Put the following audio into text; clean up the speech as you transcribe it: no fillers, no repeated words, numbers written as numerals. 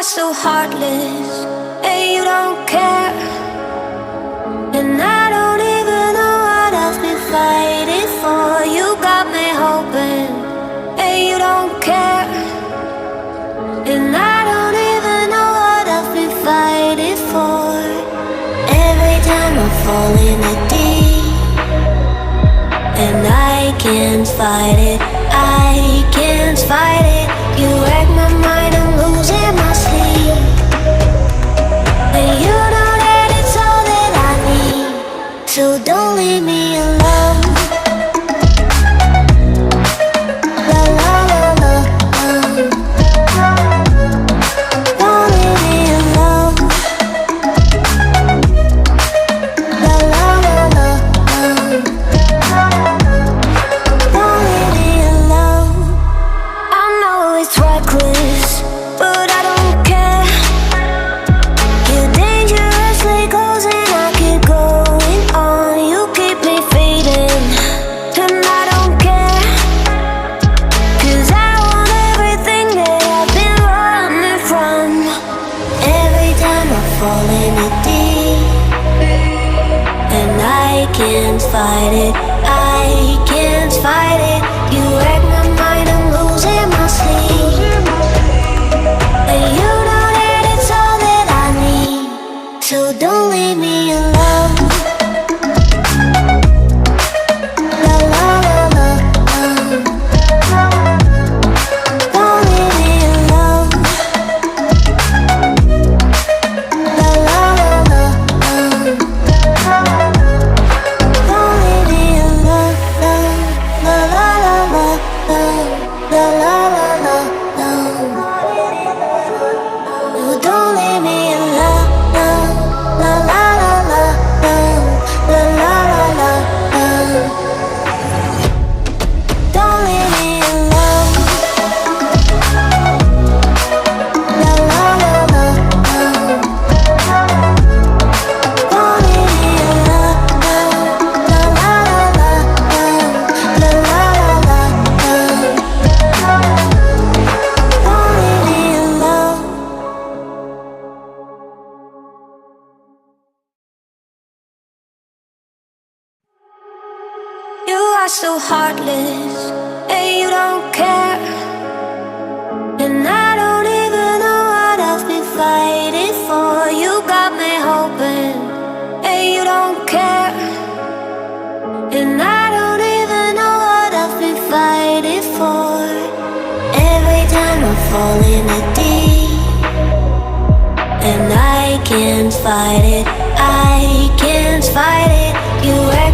are so heartless, and you don't care. And I don't even know what I've been fighting for. You got me hoping, and you don't care. And I don't even know what I've been fighting for. Every time I fall in the deep, and I can't fight it, I can't fight it. You wreck my mind, I'm losing my sleep. And you know that it's all that I need, so don't leave me alone. La la la la, don't leave me alone. La la la la, don't leave me alone. I know it's reckless, but I don't care. You're dangerously close and I keep going on. You keep me fading, and I don't care. 'Cause I want everything that I've been running from. Every time I fall in the deep, and I can't fight it, I can't fight it. You wreck my mind, I'm losing my sleep. And you know that it's all that I need, so don't leave me alone. La la la la, don't leave me alone. La la la la, don't leave me alone. La la la la, la la la la, oh, don't leave me alone. La la la la, la la la la, don't leave me alone. La la la la, don't leave me alone. La la la la, la la la la, don't leave me alone. You are so heartless, and you don't care. And I don't even know what I've been fighting for. You got me hoping, and you don't care. And I don't even know what I've been fighting for. Every time I fall in the deep, and I can't fight it, I can't fight it. You wreck